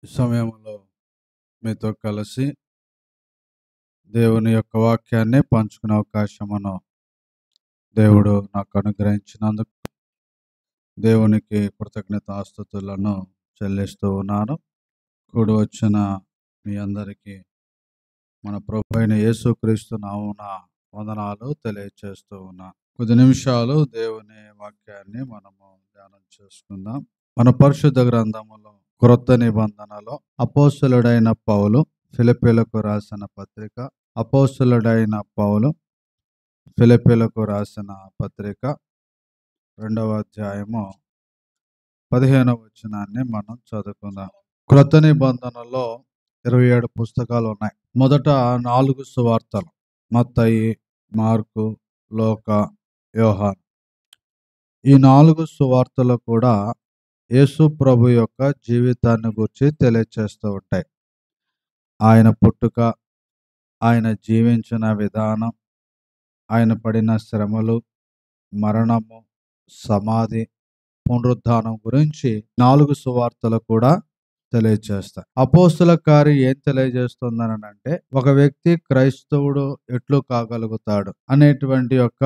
ఈ సమయంలో మీతో కలిసి దేవుని యొక్క వాక్యాన్ని పంచుకునే అవకాశమును దేవుడు నాకు అనుగ్రహించినందుకు దేవునికి కృతజ్ఞతాస్తుతులను చెల్లిస్తూ ఉన్నాను. కూడి వచ్చిన మీ అందరికీ మన ప్రభు అయిన యేసుక్రీస్తు నామమున వందనాలు తెలియచేస్తూ ఉన్నా. కొద్ది నిమిషాలు దేవుని వాక్యాన్ని మనము ధ్యానం చేసుకుందాం. మన పరిశుద్ధ గ్రంథములో క్రొత్త నిబంధనలో అపోస్తలుడైన పౌలు ఫిలిప్పీలకు రాసిన పత్రిక, అపోస్తలుడైన పౌలు ఫిలిప్పీలకు రాసిన పత్రిక 2వ అధ్యాయము 15వ వచనాన్ని మనం చదువుకుందాం. క్రొత్త నిబంధనలో 27 పుస్తకాలు ఉన్నాయి. మొదట 4 సువార్తలు, మత్తయి, మార్కు, లూకా, యోహాను. ఈ 4 సువార్తలు కూడా యేసు ప్రభు యొక్క జీవితాన్ని గురించి తెలియచేస్తూ ఉంటాయి. ఆయన పుట్టుక, ఆయన జీవించిన విధానం, ఆయన పడిన శ్రమలు, మరణము, సమాధి, పునరుద్ధానం గురించి 4 సువార్తలు కూడా తెలియజేస్తాయి. అపోస్తుల కార్యం ఏం తెలియజేస్తుందని అంటే, ఒక వ్యక్తి క్రైస్తవుడు ఎట్లు కాగలుగుతాడు అనేటువంటి యొక్క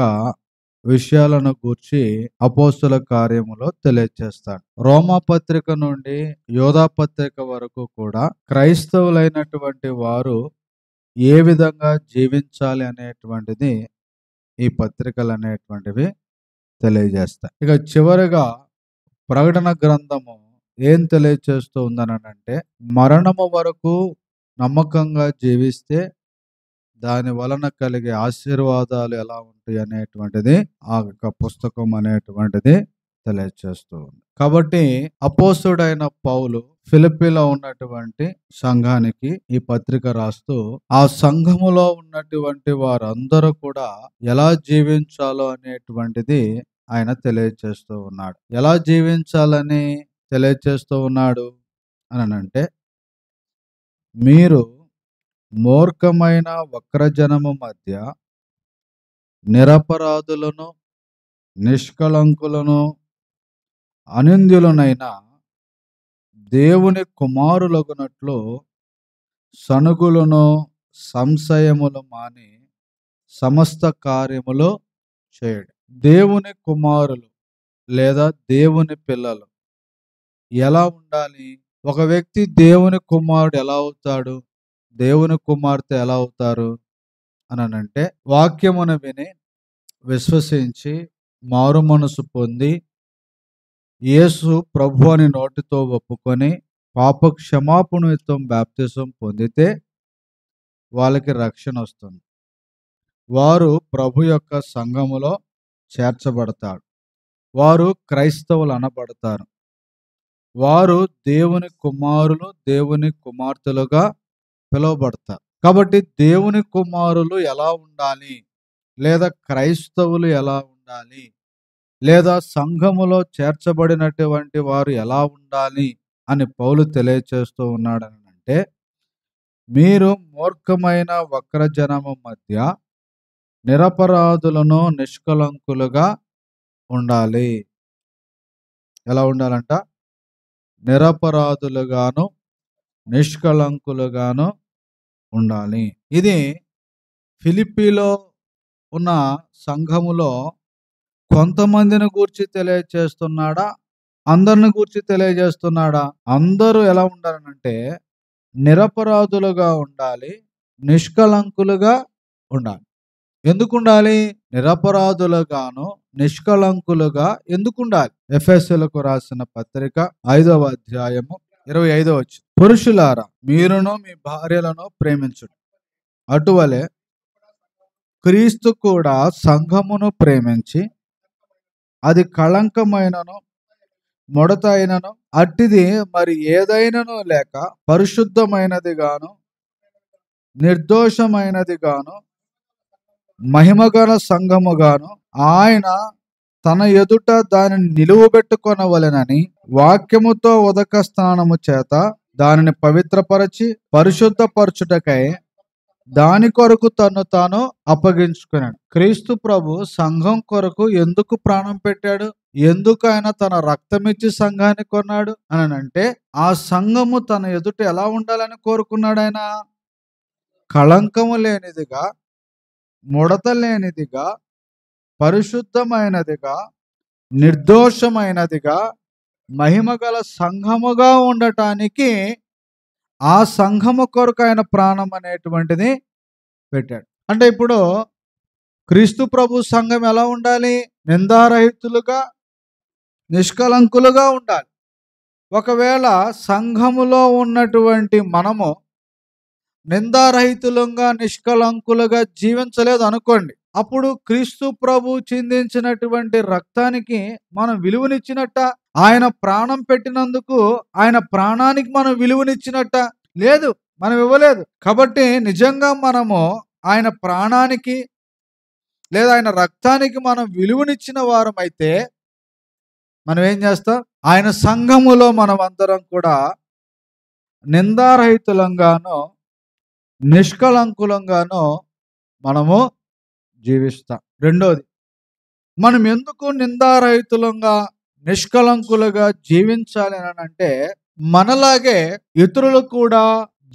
విషయాలను గూర్చి అపోస్తుల కార్యములో తెలియజేస్తాడు. రోమా పత్రిక నుండి యోధా పత్రిక వరకు కూడా క్రైస్తవులైనటువంటి వారు ఏ విధంగా జీవించాలి అనేటువంటిది ఈ పత్రికలు అనేటువంటివి తెలియజేస్తాయి. ఇక చివరిగా ప్రకటన గ్రంథము ఏం తెలియచేస్తూ ఉందనంటే, మరణము వరకు నమ్మకంగా జీవిస్తే దాని వలన కలిగే ఆశీర్వాదాలు ఎలా ఉంటాయి అనేటువంటిది ఆ యొక్క పుస్తకం అనేటువంటిది తెలియచేస్తూ ఉంది. కాబట్టి అపోస్తుడైన పౌలు ఫిలిప్పీలో ఉన్నటువంటి సంఘానికి ఈ పత్రిక రాస్తూ ఆ సంఘములో ఉన్నటువంటి వారందరూ కూడా ఎలా జీవించాలో అనేటువంటిది ఆయన తెలియచేస్తూ ఉన్నాడు. ఎలా జీవించాలని తెలియచేస్తూ ఉన్నాడు అని అంటే, మీరు మూర్ఖమైన వక్రజనము మధ్య నిరపరాధులను, నిష్కళంకులను, అనింద్యులనైన దేవుని కుమారులగునట్లు సనుగులను, సంశయములు మాని సమస్త కార్యములు చేయడు. దేవుని కుమారులు లేదా దేవుని పిల్లలు ఎలా ఉండాలి? ఒక వ్యక్తి దేవుని కుమారుడు ఎలా అవుతాడు, దేవుని కుమార్తె ఎలా అవుతారు అని అంటే, వాక్యమును విని విశ్వసించి మారు మనసు పొంది యేసు ప్రభు అని నోటితో ఒప్పుకొని పాప క్షమాపణ నిమిత్తం బాప్తిసం పొందితే వాళ్ళకి రక్షణ వస్తుంది. వారు ప్రభు యొక్క సంఘములో చేర్చబడతారు. వారు క్రైస్తవులు అనబడతారు. వారు దేవుని కుమారులు, దేవుని కుమార్తెలుగా పిలువబడతారు. కాబట్టి దేవుని కుమారులు ఎలా ఉండాలి, లేదా క్రైస్తవులు ఎలా ఉండాలి, లేదా సంఘములో చేర్చబడినటువంటి వారు ఎలా ఉండాలి అని పౌలు తెలియచేస్తూ ఉన్నాడని అంటే, మీరు మూర్ఖమైన వక్రజనము మధ్య నిరపరాధులను, నిష్కలంకులుగా ఉండాలి. ఎలా ఉండాలంట? నిరపరాధులుగాను, నిష్కలంకులుగాను ఉండాలి. ఇది ఫిలిప్పీలో ఉన్న సంఘములో కొంతమందిని గూర్చి తెలియజేస్తున్నాడా, అందరిని గూర్చి తెలియజేస్తున్నాడా? అందరూ ఎలా ఉండాలంటే నిరపరాధులుగా ఉండాలి, నిష్కలంకులుగా ఉండాలి. ఎందుకు ఉండాలి? నిరపరాధులుగాను, నిష్కలంకులుగా ఎందుకు ఉండాలి? ఎఫెసీయులకు రాసిన పత్రిక 5వ అధ్యాయము 25వ వచనం, పురుషులారా మీరును మీ భార్యలను ప్రేమించుడు, అటువలే క్రీస్తు కూడా సంఘమును ప్రేమించి అది కళంకమైనను ముడత అయినను అట్టిది మరి ఏదైనను లేక పరిశుద్ధమైనది గాను నిర్దోషమైనది గాను మహిమగల సంఘముగాను ఆయన తన ఎదుట దానిని నిలువబెట్టుకొనవలెనని వాక్యముతో ఉదక స్నానము చేత దానిని పవిత్రపరచి పరిశుద్ధపరచుటకై దాని కొరకు తను తాను అప్పగించుకున్నాడు. క్రీస్తు ప్రభు సంఘం కొరకు ఎందుకు ప్రాణం పెట్టాడు? ఎందుకు ఆయన తన రక్తమిచ్చి సంఘాన్ని కొన్నాడు అని అంటే, ఆ సంఘము తన ఎదుట ఎలా ఉండాలని కోరుకున్నాడు ఆయన? కళంకము లేనిదిగా, ముడత లేనిదిగా, పరిశుద్ధమైనదిగా, నిర్దోషమైనదిగా, మహిమగల సంఘముగా ఉండటానికి ఆ సంఘము కొరకు ఆయన ప్రాణం అనేటువంటిది పెట్టాడు. అంటే ఇప్పుడు క్రీస్తు ప్రభు సంఘం ఎలా ఉండాలి? నిందారహితులుగా, నిష్కలంకులుగా ఉండాలి. ఒకవేళ సంఘములో ఉన్నటువంటి మనము నిందారహితులంగా, నిష్కలంకులుగా జీవించలేదు అనుకోండి, అప్పుడు క్రీస్తు ప్రభు చిందించినటువంటి రక్తానికి మనం విలువనిచ్చినట్ట? ఆయన ప్రాణం పెట్టినందుకు ఆయన ప్రాణానికి మనం విలువనిచ్చినట్ట? లేదు, మనం ఇవ్వలేదు. కాబట్టి నిజంగా మనము ఆయన ప్రాణానికి లేదా ఆయన రక్తానికి మనం విలువనిచ్చిన వారమైతే మనం ఏం చేస్తాం? ఆయన సంఘములో మనం అందరం కూడా నిందారహితులంగానో, నిష్కలంకులంగానో మనము జీవిస్తాం. రెండోది, మనం ఎందుకు నిందారహితులంగా, నిష్కలంకులుగా జీవించాలి అని అంటే, మనలాగే ఇతరులు కూడా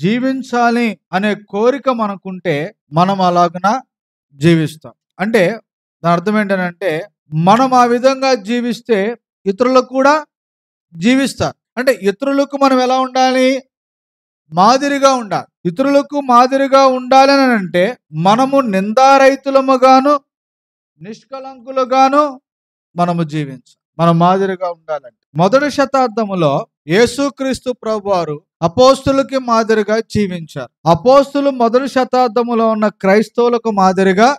జీవించాలి అనే కోరిక మనకుంటే మనం అలాగున జీవిస్తాం. అంటే దాని అర్థం ఏంటంటే, మనం ఆ విధంగా జీవిస్తే ఇతరులు కూడా జీవిస్తారు. అంటే ఇతరులకు మనం ఎలా ఉండాలి? మాదిరిగా ఉండాలి. ఇతరులకు మాదిరిగా ఉండాలి అని అంటే మనము నిందారహితులముగాను, నిష్కలంకులుగాను మనము జీవించాలి. మనం మాదిరిగా ఉండాలంటే మొదటి శతాబ్దములో యేసుక్రీస్తు ప్రభువారు అపోస్తులకి మాదిరిగా జీవించారు. అపోస్తులు మొదటి శతాబ్దములో ఉన్న క్రైస్తవులకు మాదిరిగా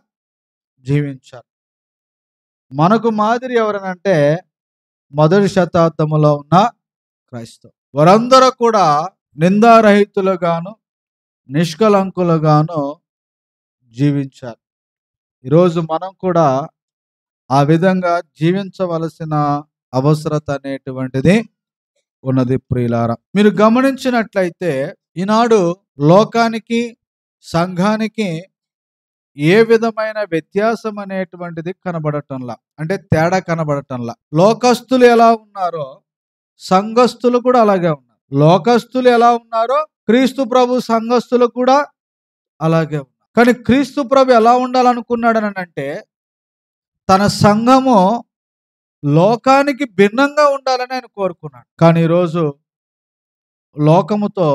జీవించారు. మనకు మాదిరి ఎవరనంటే మొదటి శతాబ్దములో ఉన్న క్రైస్తవు. వారందరూ కూడా నిందారహితులుగాను, నిష్కలంకులుగాను జీవించారు. ఈరోజు మనం కూడా ఆ విధంగా జీవించవలసిన అవసరత అనేటువంటిది ఉన్నది ప్రియులారా. మీరు గమనించినట్లయితే ఈనాడు లోకానికి, సంఘానికి ఏ విధమైన వ్యత్యాసం అనేటువంటిది కనబడటంలా, అంటే తేడా కనబడటంలా. లోకస్తులు ఎలా ఉన్నారో సంఘస్థులు కూడా అలాగే ఉన్నారు. లోకస్తులు ఎలా ఉన్నారో క్రీస్తు ప్రభు సంఘస్థులు కూడా అలాగే ఉన్నారు. కానీ క్రీస్తు ప్రభు ఎలా ఉండాలనుకున్నాడని అంటే, తన సంఘము లోకానికి భిన్నంగా ఉండాలని ఆయన కోరుకున్నాడు. కానీ ఈరోజు లోకముతో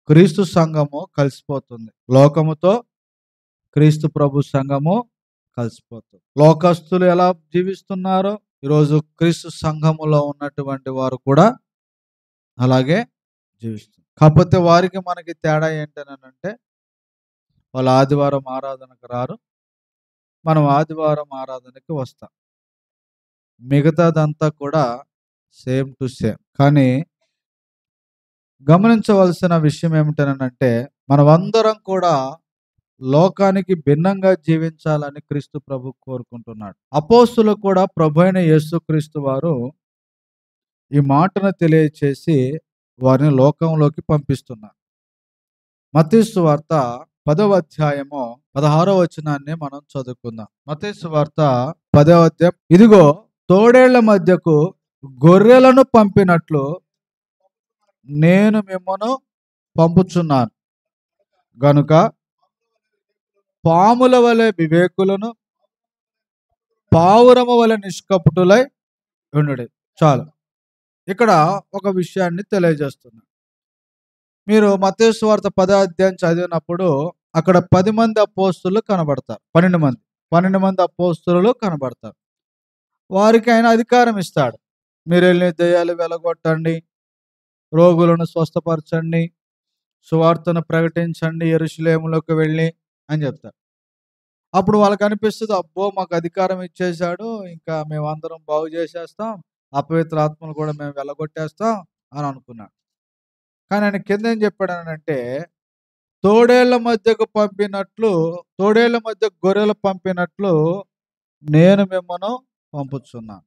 క్రీస్తు సంఘము కలిసిపోతుంది. లోకముతో క్రీస్తు ప్రభు సంఘము కలిసిపోతుంది. లోకస్తులు ఎలా జీవిస్తున్నారో ఈరోజు క్రీస్తు సంఘములో ఉన్నటువంటి వారు కూడా అలాగే జీవిస్తున్నారు. కాకపోతే వారికి మనకి తేడా ఏంటనంటే, వాళ్ళు ఆదివారం ఆరాధనకు రారు, మనం ఆదివారం ఆరాధనకి వస్తాం. మిగతాదంతా కూడా సేమ్ టు సేమ్. కానీ గమనించవలసిన విషయం ఏమిటనంటే, మనమందరం కూడా లోకానికి భిన్నంగా జీవించాలని క్రీస్తు ప్రభు కోరుకుంటున్నాడు. అపోస్తులు కూడా ప్రభు అయిన యేసుక్రీస్తు వారు ఈ మాటను తెలియచేసి వారిని లోకంలోకి పంపిస్తున్నారు. మత్తయి సువార్త 10వ అధ్యాయము 16వ వచనాన్ని మనం చదువుకుందాం. మత్తయి సువార్త 10వ అధ్యాయం, ఇదిగో తోడేళ్ల మధ్యకు గొర్రెలను పంపినట్లు నేను మిమ్మను పంపుచున్నాను గనుక పాముల వలె వివేకులను, పావురము వలె నిష్కపటులై ఉండుడి. చాలు. ఇక్కడ ఒక విషయాన్ని తెలియజేస్తున్నా. మీరు మత్తయి సువార్త 10వ అధ్యాయం చదివినప్పుడు అక్కడ 10 మంది అపోస్తులు కనబడతారు. 12 మంది అపోస్తులు కనబడతారు. వారికి ఆయన అధికారం ఇస్తాడు. మీరు వెళ్ళి దెయ్యాలు వెలగొట్టండి, రోగులను స్వస్థపరచండి, సువార్తను ప్రకటించండి, యెరూషలేములోకి వెళ్ళి అని చెప్తారు. అప్పుడు వాళ్ళకి అనిపిస్తుంది, అబ్బో మాకు అధికారం ఇచ్చేశాడు, ఇంకా మేమందరం బాగు చేసేస్తాం, అపవిత్ర ఆత్మలు కూడా మేము వెళ్ళగొట్టేస్తాం అని అనుకున్నాడు. కానీ ఆయన కింద ఏం చెప్పాడనంటే, తోడేళ్ల మధ్యకు పంపినట్లు, తోడేళ్ల మధ్య గొర్రెలు పంపినట్లు నేను మిమ్మను పంపుచున్నాను.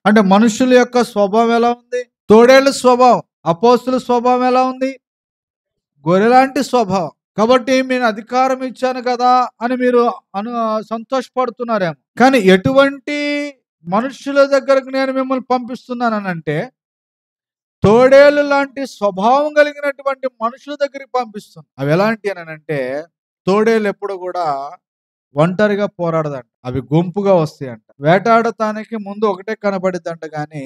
అంటే మనుషుల యొక్క స్వభావం ఎలా ఉంది? తోడేళ్ల స్వభావం. అపోస్తుల స్వభావం ఎలా ఉంది? గొర్రెలాంటి స్వభావం. కాబట్టి నేను అధికారం ఇచ్చాను కదా అని మీరు సంతోషపడుతున్నారేమో. కానీ ఎటువంటి మనుషుల దగ్గరకు నేను మిమ్మల్ని పంపిస్తున్నానంటే తోడేలు లాంటి స్వభావం కలిగినటువంటి మనుషుల దగ్గరికి పంపిస్తున్నాను. అవి ఎలాంటి అంటే తోడేలు ఎప్పుడు కూడా ఒంటరిగా పోరాడదంట. అవి గుంపుగా వస్తాయంట. వేటాడటానికి ముందు ఒకటే కనబడిద్దంట, కానీ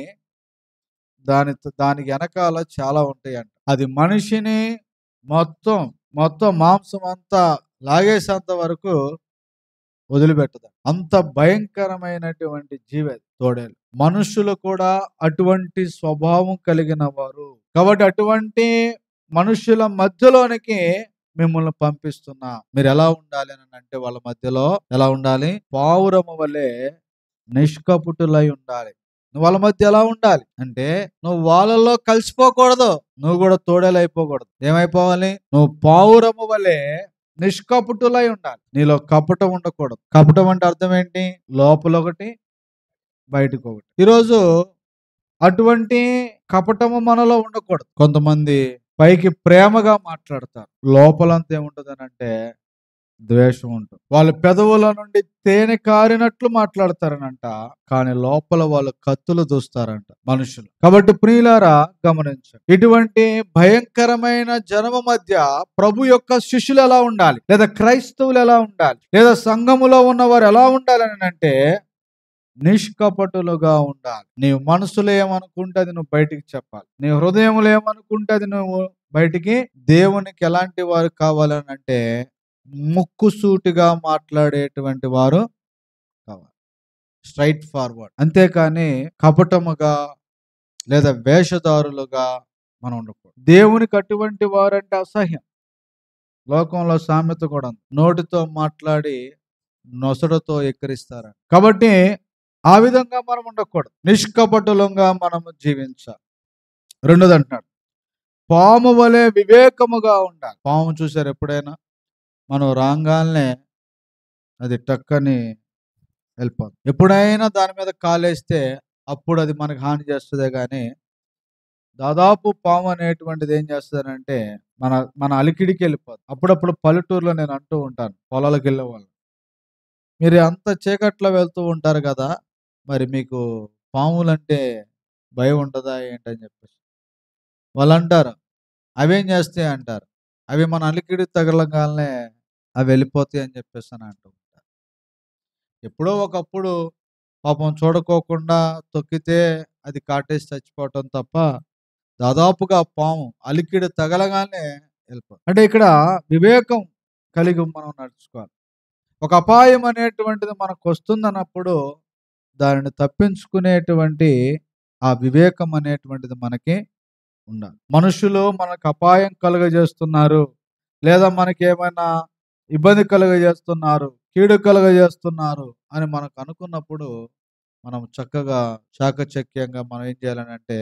దానికి వెనకాల చాలా ఉంటాయంట. అది మనిషిని మొత్తం మొత్తం మాంసం అంతా లాగేసేంత వరకు వదిలిపెట్టదు. అంత భయంకరమైనటువంటి జీవి అది తోడేలు. మనుషులు కూడా అటువంటి స్వభావం కలిగిన వారు కాబట్టి అటువంటి మనుషుల మధ్యలోనికి మిమ్మల్ని పంపిస్తున్నా. మీరు ఎలా ఉండాలి అని అంటే వాళ్ళ మధ్యలో ఎలా ఉండాలి? పావురము వలె నిష్కపటులై ఉండాలి. నువ్వు వాళ్ళ మధ్య ఎలా ఉండాలి అంటే నువ్వు వాళ్ళలో కలిసిపోకూడదు, నువ్వు కూడా తోడేలు అయిపోకూడదు. ఏమైపోవాలి? నువ్వు పావురము వలె నిష్కపటులై ఉండాలి. నీలో కపటం ఉండకూడదు. కపటం అంటే అర్థం ఏంటి? లోపల ఒకటి బయటకు ఒకటి. ఈరోజు అటువంటి కపటము మనలో ఉండకూడదు. కొంతమంది పైకి ప్రేమగా మాట్లాడతారు, లోపలంతా ఏముంటది అంటే ద్వేషం ఉంటుంది. వాళ్ళ పెదవుల నుండి తేనె కారినట్లు మాట్లాడతారనంట, కానీ లోపల వాళ్ళు కత్తులు దూస్తారంట మనుషులు. కాబట్టి ప్రియులారా గమనించండి, ఇటువంటి భయంకరమైన జనము మధ్య ప్రభు యొక్క శిష్యులు ఎలా ఉండాలి, లేదా క్రైస్తవులు ఎలా ఉండాలి, లేదా సంఘములో ఉన్నవారు ఎలా ఉండాలి అని అంటే నిష్కపటులుగా ఉండాలి. నీ మనసులో ఏమనుకుంటే అది నువ్వు బయటికి చెప్పాలి. నీ హృదయంలో ఏమనుకుంటే అది నువ్వు బయటికి. దేవునికి ఎలాంటి వారు కావాలని అంటే ముక్కుసూటిగా మాట్లాడేటువంటి వారు కావాలి, స్ట్రైట్ ఫార్వర్డ్. అంతేకాని కపటముగా లేదా వేషధారులుగా మనం ఉండకూడదు. దేవునికి అటువంటి వారంటే అసహ్యం. లోకంలో సామెత కూడా ఉంది, నోటితో మాట్లాడి నొసడుతో ఎక్కిరిస్తారు. కాబట్టి ఆ విధంగా మనం ఉండకూడదు, నిష్కపటులంగా మనము జీవించాలి. రెండోది అంటున్నాడు, పాము వలె వివేకముగా ఉండాలి. పాము చూసారు ఎప్పుడైనా? మనం రాగానే అది టక్కని వెళ్ళిపోతుంది. ఎప్పుడైనా దాని మీద కాలేస్తే అప్పుడు అది మనకు హాని చేస్తుందే కానీ దాదాపు పాము అనేటువంటిది ఏం చేస్తుందంటే మన మన అలికిడికి వెళ్ళిపోతుంది. అప్పుడప్పుడు పల్లెటూరులో నేను అంటూ ఉంటాను, పొలాలకు వెళ్ళే వాళ్ళు, మీరు అంత చీకట్లో వెళ్తూ ఉంటారు కదా, మరి మీకు పాములంటే భయం ఉంటుందా ఏంటని చెప్పేసి వాళ్ళు అంటారు. అవేం చేస్తాయి అంటారు, అవి మన అలికిడి తగలగానే అవి వెళ్ళిపోతాయి అని చెప్పేసి అని అంటూ ఉంటారు. ఎప్పుడో ఒకప్పుడు పాపం చూడకోకుండా తొక్కితే అది కాటేసి చచ్చిపోవటం తప్ప దాదాపుగా పాము అలికిడి తగలగానే వెళ్ళిపోతుంది. అంటే ఇక్కడ వివేకం కలిగి మనం నడుచుకోవాలి. ఒక అపాయం అనేటువంటిది మనకు వస్తుందన్నప్పుడు దానిని తప్పించుకునేటువంటి ఆ వివేకం అనేటువంటిది మనకి ఉండాలి. మనుషులు మనకు అపాయం కలుగజేస్తున్నారు, లేదా మనకి ఏమైనా ఇబ్బంది కలుగజేస్తున్నారు, కీడు కలుగజేస్తున్నారు అని మనకు అనుకున్నప్పుడు మనం చక్కగా చాకచక్యంగా మనం ఏం చేయాలని అంటే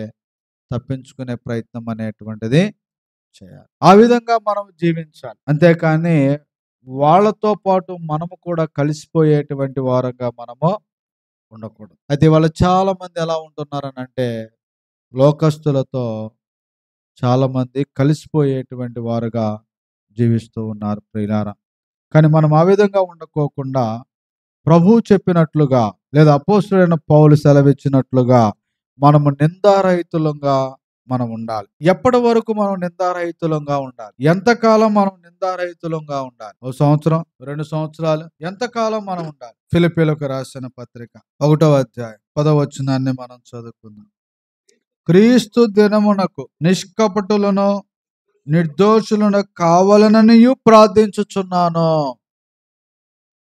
తప్పించుకునే ప్రయత్నం అనేటువంటిది చేయాలి. ఆ విధంగా మనం జీవించాలి. అంతేకాని వాళ్ళతో పాటు మనము కూడా కలిసిపోయేటువంటి వారంగా మనము ఉండకూడదు. అయితే వాళ్ళు చాలా మంది ఎలా ఉంటున్నారని అంటే లోకస్తులతో చాలా మంది కలిసిపోయేటువంటి వారుగా జీవిస్తూ ఉన్నారు ప్రియులారా. కానీ మనం ఆ విధంగా ఉండకోకుండా ప్రభువు చెప్పినట్లుగా లేదా అపోస్తలుడైన పౌలు సెలవిచ్చినట్లుగా మనము నిందారహితులంగా మనం ఉండాలి. ఎప్పటి వరకు మనం నిందారహితులంగా ఉండాలి? ఎంతకాలం మనం నిందారహితులంగా ఉండాలి? 1 సంవత్సరం, 2 సంవత్సరాలు, ఎంతకాలం మనం ఉండాలి? ఫిలిప్పీయులకు రాసిన పత్రిక 1వ అధ్యాయం 10వ వచనాన్ని మనం చదువుకుందాం. క్రీస్తు దినమునకు నిష్కపటులను నిర్దోషులను కావాలననియు ప్రార్థించుచున్నాను.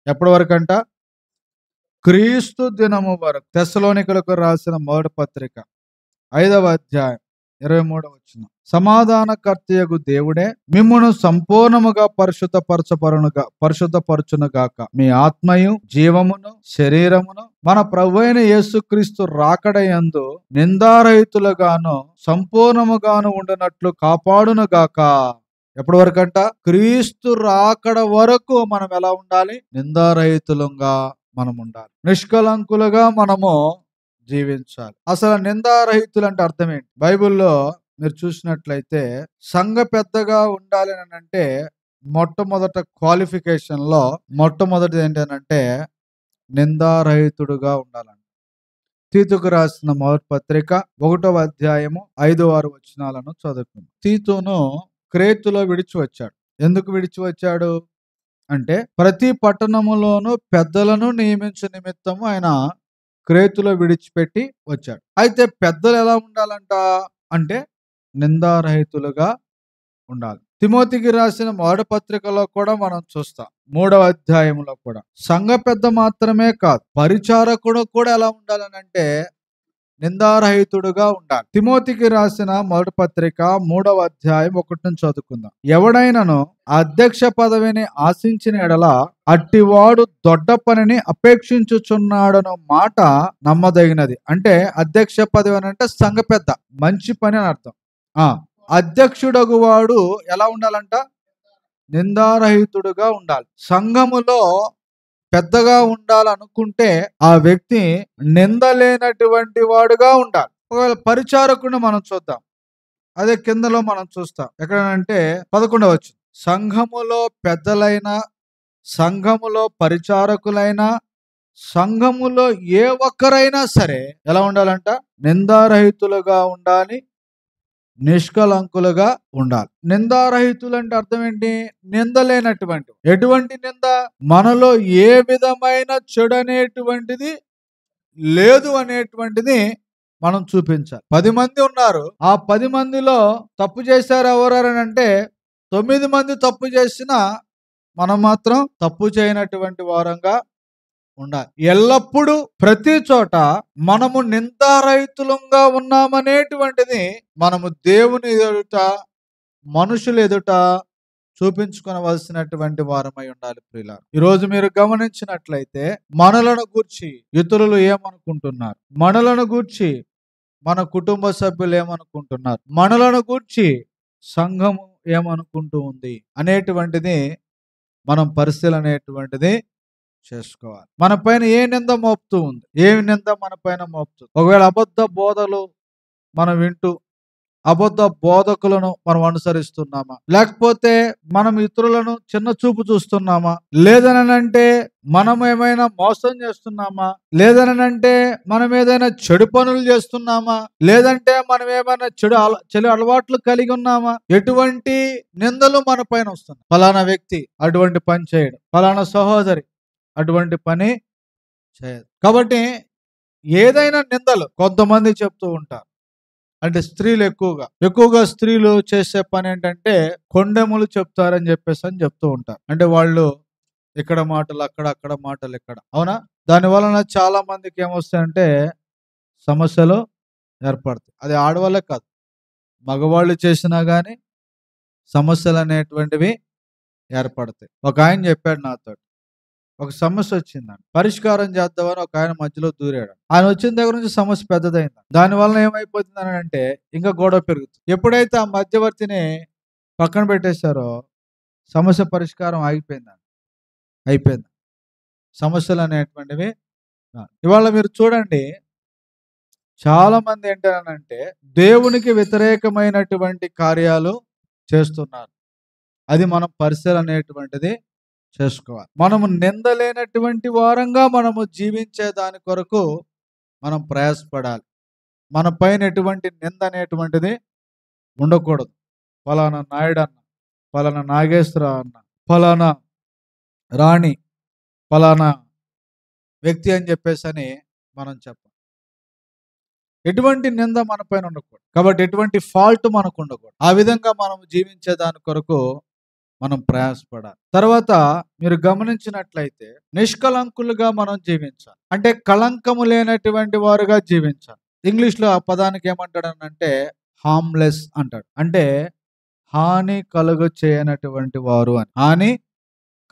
ఎప్పటి వరకు అంట? క్రీస్తు దినము వరకు. తెస్సలోనికలకు రాసిన మొదటి పత్రిక 5వ అధ్యాయం 23వ వచనం. సమాధానకర్తయగు దేవుడే మిమ్మును సంపూర్ణముగా పరిశుద్ధపరచునుగాక. మీ ఆత్మయు జీవమును శరీరమును మన ప్రభువైన యేసుక్రీస్తు రాకడయందు నిందారహితులుగాను సంపూర్ణముగాను ఉండునట్లు కాపాడునుగాక. ఎప్పటి వరకు అంట? క్రీస్తు రాకడ వరకు మనం ఎలా ఉండాలి? నిందారహితులంగా మనం ఉండాలి, నిష్కలంకులుగా మనము జీవించాలి. అసలు నిందారహితులు అంటే అర్థం ఏంటి? బైబిల్లో మీరు చూసినట్లయితే సంఘ పెద్దగా ఉండాలి అని అంటే మొట్టమొదట క్వాలిఫికేషన్ లో మొట్టమొదటిది ఏంటంటే నిందారహితుడుగా ఉండాలంట. తీతుకు రాసిన మొదటి పత్రిక 1వ అధ్యాయము 5-6 వచనాలను చదువుకుందాం. తీతును క్రేతులో విడిచి వచ్చాడు. ఎందుకు విడిచి వచ్చాడు అంటే, ప్రతి పట్టణములోనూ పెద్దలను నియమించు నిమిత్తము ఆయన క్రేతులో విడిచిపెట్టి వచ్చాడు. అయితే పెద్దలు ఎలా ఉండాలంట అంటే నిందారహితులుగా ఉండాలి. తిమోతికి రాసిన మొదటి పత్రికలో కూడా మనం చూస్తాం. 3వ అధ్యాయంలో కూడా సంఘ పెద్ద మాత్రమే కాదు, పరిచారకుడు కూడా ఎలా ఉండాలనంటే నిందారహితుడుగా ఉండాలి. తిమోతికి రాసిన మొదటి పత్రిక 3వ అధ్యాయం 1 నుంచి చదువుకుందాం. ఎవడైనను అధ్యక్ష పదవిని ఆశించిన ఎడల అట్టివాడు దొడ్డ పనిని అపేక్షించుచున్నాడన్న మాట నమ్మదగినది. అంటే అధ్యక్ష పదవి అని అంటే సంఘ పెద్ద, మంచి పని అని అర్థం. అధ్యక్షుడగు వాడు ఎలా ఉండాలంట? నిందారహితుడుగా ఉండాలి. సంఘములో పెద్దగా ఉండాలనుకుంటే ఆ వ్యక్తి నిందలేనటువంటి వాడుగా ఉండాలి. ఒకవేళ పరిచారకుడిని మనం చూద్దాం. అదే కిందలో మనం చూస్తాం. ఎక్కడంటే 11వ వచనం. సంఘములో పెద్దలైన, సంఘములో పరిచారకులైన, సంఘములో ఏ ఒక్కరైనా సరే ఎలా ఉండాలంట? నిందారహితులుగా ఉండాలి, నిష్కలంకులుగా ఉండాలి. నిందారహితులు అంటే అర్థం ఏంటి? నిందలేనటువంటి. ఎటువంటి నింద? మనలో ఏ విధమైన చెడు అనేటువంటిది లేదు అనేటువంటిది మనం చూపించాలి. 10 మంది ఉన్నారు. ఆ 10 మందిలో తప్పు చేశారు ఎవరని అంటే 9 మంది తప్పు చేసినా మనం మాత్రం తప్పు చేయనటువంటి వారంగా ఉండాలి. ఎల్లప్పుడూ ప్రతి చోట మనము నిందారహితులంగా ఉన్నామనేటువంటిది మనము దేవుని ఎదుట, మనుషుల ఎదుట చూపించుకోవలసినటువంటి వారమై ఉండాలి. ప్రియులారా, ఈరోజు మీరు గమనించినట్లయితే మనలను గూర్చి ఇతరులు ఏమనుకుంటున్నారు, మనలను గూర్చి మన కుటుంబ సభ్యులు ఏమనుకుంటున్నారు, మనలను గూర్చి సంఘము ఏమనుకుంటూ ఉంది అనేటువంటిది మనం పరిశీలన అనేటువంటిది చేసుకోవాలి. మన పైన ఏ నింద మోపుతూ ఉంది, ఏమి నింద మన పైన మోపుతుంది? ఒకవేళ అబద్ధ బోధలు మనం వింటూ అబద్ధ బోధకులను మనం అనుసరిస్తున్నామా, లేకపోతే మనం ఇతరులను చిన్న చూపు చూస్తున్నామా, లేదనంటే మనం ఏమైనా మోసం చేస్తున్నామా, లేదనంటే మనం ఏదైనా చెడు పనులు చేస్తున్నామా, లేదంటే మనం ఏమైనా చెడు అలవాట్లు కలిగి ఉన్నామా? ఎటువంటి నిందలు మన పైన వస్తున్నాయి? ఫలానా వ్యక్తి అటువంటి పని చేయడు, ఫలానా సహోదరి అటువంటి పని చేయదు. కాబట్టి ఏదైనా నిందలు కొంతమంది చెప్తూ ఉంటారు. అంటే స్త్రీలు ఎక్కువగా స్త్రీలు చేసే పని ఏంటంటే కొండెములు చెప్తారని చెప్పేసి చెప్తూ ఉంటారు. అంటే వాళ్ళు ఇక్కడ మాటలు అక్కడ, అక్కడ మాటలు ఇక్కడ. అవునా? దాని వలన చాలా మందికి ఏమొస్తాయంటే సమస్యలు ఏర్పడతాయి. అది ఆడవాళ్ళే కాదు, మగవాళ్ళు చేసినా కానీ సమస్యలు అనేటువంటివి ఏర్పడతాయి. ఒక ఆయన చెప్పాడు నాతో, ఒక సమస్య వచ్చిందండి, పరిష్కారం చేద్దామని ఒక ఆయన మధ్యలో దూరాడు. ఆయన వచ్చిన దగ్గర నుంచి సమస్య పెద్దదైంది. దానివల్ల ఏమైపోతుందని అంటే ఇంకా గొడవ పెరుగుతుంది. ఎప్పుడైతే ఆ మధ్యవర్తిని పక్కన పెట్టేశారో సమస్య పరిష్కారం అయిపోయింది. సమస్యలు అనేటువంటివి ఇవాళ మీరు చూడండి, చాలా మంది ఏంటంటే దేవునికి వ్యతిరేకమైనటువంటి కార్యాలు చేస్తున్నారు. అది మనం పరిశీలన అనేటువంటిది చేసుకోవాలి. మనము నిందలేనటువంటి వారంగా మనము జీవించే దాని కొరకు మనం ప్రయాసపడాలి. మన పైన ఎటువంటి నింద అనేటువంటిది ఉండకూడదు. ఫలానా నాయుడు అన్న, ఫలానా నాగేశ్వర అన్న, ఫలానా రాణి, ఫలానా వ్యక్తి అని చెప్పేసి అని మనం చెప్పాలి. ఎటువంటి నింద మన పైన ఉండకూడదు. కాబట్టి ఎటువంటి ఫాల్ట్ మనకు ఉండకూడదు. ఆ విధంగా మనం జీవించే దాని కొరకు మనం ప్రయాసపడాలి. తర్వాత మీరు గమనించినట్లయితే నిష్కలంకులుగా మనం జీవించాలి. అంటే కళంకము లేనటువంటి వారుగా జీవించాలి. ఇంగ్లీష్లో ఆ పదానికి ఏమంటాడనంటే హార్మ్లెస్ అంటాడు. అంటే హాని కలుగ చేయనటువంటి వారు అని. హాని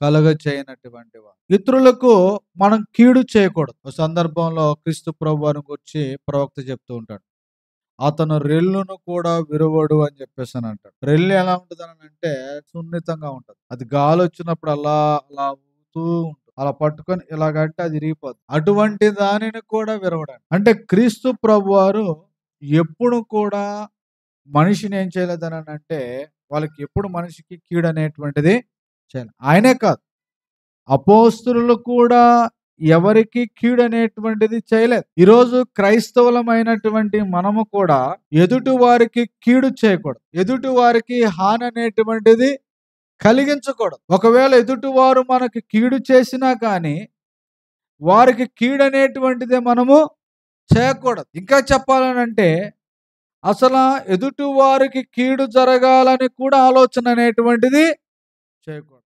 కలుగ చేయనటువంటి వారు. ఇతరులకు మనం కీడు చేయకూడదు. ఒక సందర్భంలో క్రీస్తు ప్రభువుని గురించి ప్రవక్త చెప్తూ ఉంటాడు, అతను రెల్లును కూడా విరవడు అని చెప్పేసి అని అంటాడు. రెల్లు ఎలా ఉంటుంది అని అంటే సున్నితంగా ఉంటుంది. అది గాలి వచ్చినప్పుడు అలా అలా ఊగుతూ ఉంటుంది. అలా పట్టుకొని ఇలాగంటే అది ఇరిగిపోతుంది. అటువంటి దానిని కూడా విరవడానికి. అంటే క్రీస్తు ప్రభువారు ఎప్పుడు కూడా మనిషిని ఏం చేయలేదని అంటే వాళ్ళకి ఎప్పుడు మనిషికి కీడు అనేటువంటిది చేయాలి. ఆయనే కాదు, అపోస్తలులు కూడా ఎవరికి కీడు అనేటువంటిది చేయలేదు. ఈరోజు క్రైస్తవులమైనటువంటి మనము కూడా ఎదుటి వారికి కీడు చేయకూడదు. ఎదుటి వారికి హాని అనేటువంటిది కలిగించకూడదు. ఒకవేళ ఎదుటివారు మనకి కీడు చేసినా కానీ వారికి కీడు అనేటువంటిదే మనము చేయకూడదు. ఇంకా చెప్పాలనంటే అసలు ఎదుటి వారికి కీడు జరగాలని కూడా ఆలోచన అనేటువంటిది చేయకూడదు.